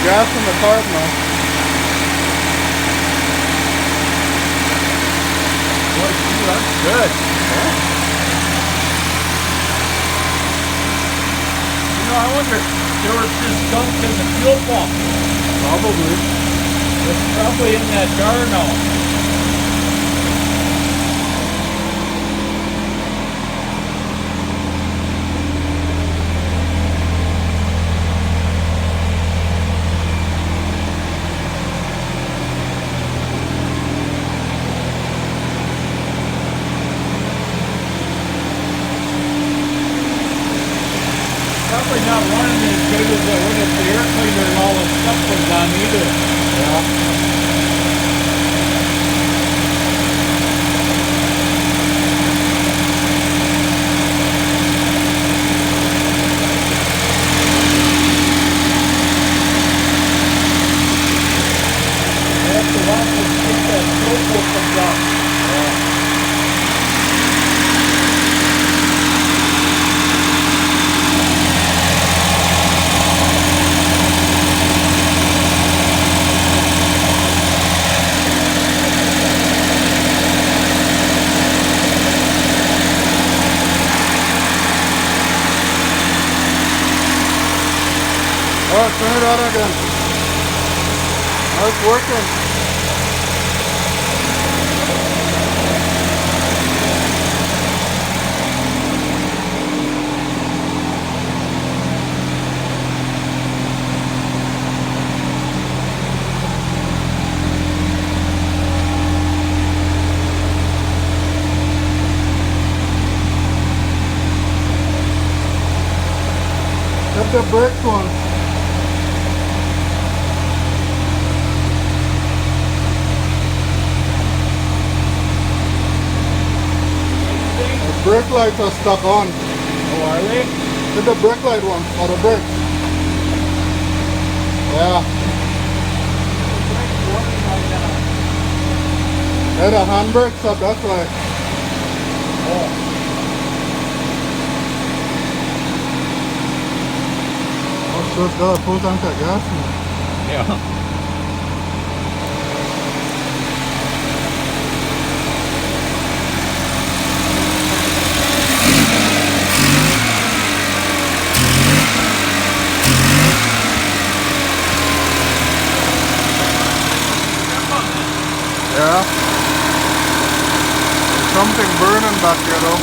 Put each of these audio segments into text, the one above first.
gas in the carb now. Boy, gee, that's good. Yeah. You know, I wonder if there was just gunk in the fuel pump. Probably. It's probably in that jar now. Probably not running as good as it would if the air cleaner and all this stuff was on either. Yeah. I have to watch it get that stroke opened up. Oh, turn it on again. Oh, it's working. Hit the brakes once. The brake lights are stuck on. Oh, are they? Hit the brake light once, or the brake. Yeah. Yeah, the handbrake's up, that's why. Oh. Oh, so it's got a full tank of gas now. Yeah. Yeah. Something burning back here though.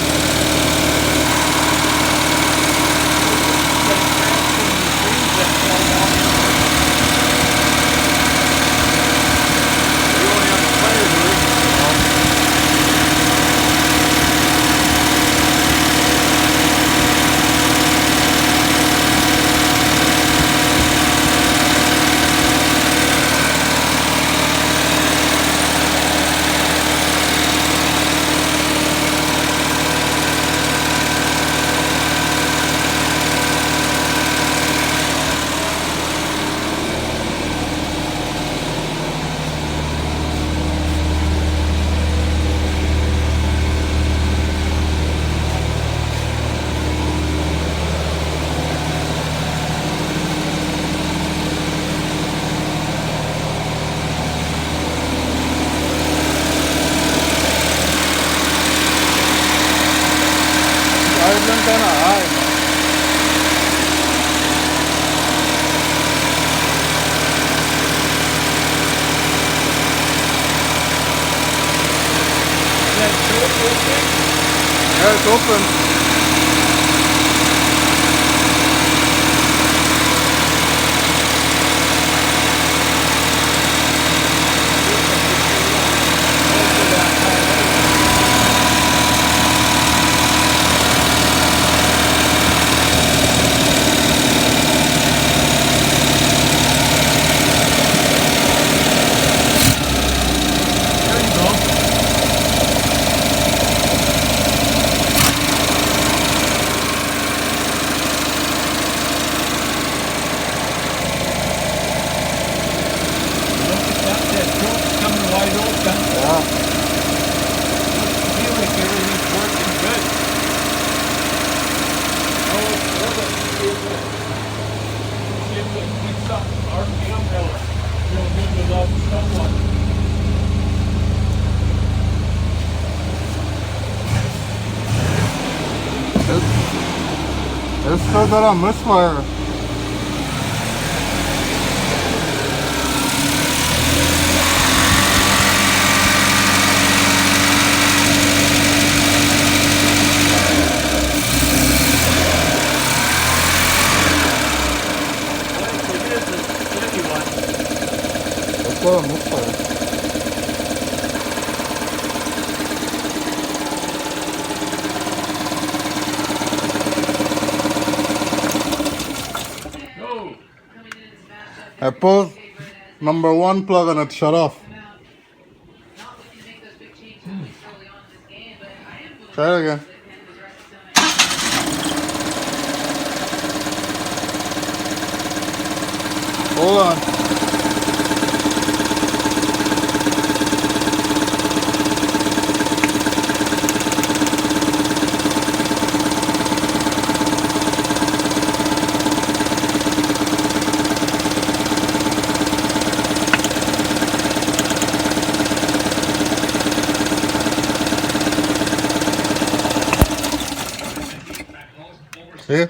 You only have a fire, do you? Idling kinda high. Is that stroke open? Yeah, it's open. There you go. says that on misfire. It is a steady one. That's not on misfire. No. I pulled number 1 plug and it shut off. Try it again. Hold on. See?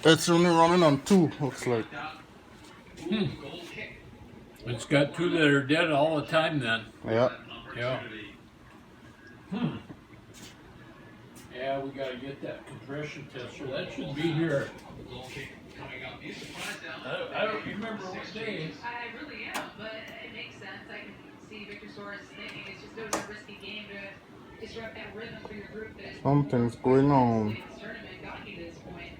It's only running on 2, looks like. It's got 2 that are dead all the time then. Yeah. Yeah. Yeah, we gotta get that compression tester. That should be here. I don't remember what day. I really am, but it makes sense. I can see Victor Soares thinking it's just it was a risky game to disrupt that rhythm for your group. That is Something's going on. this tournament got you to this point.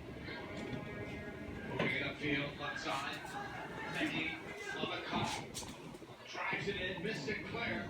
Moving it upfield, left side. Becky on the call. Drives it in, missed Sinclair.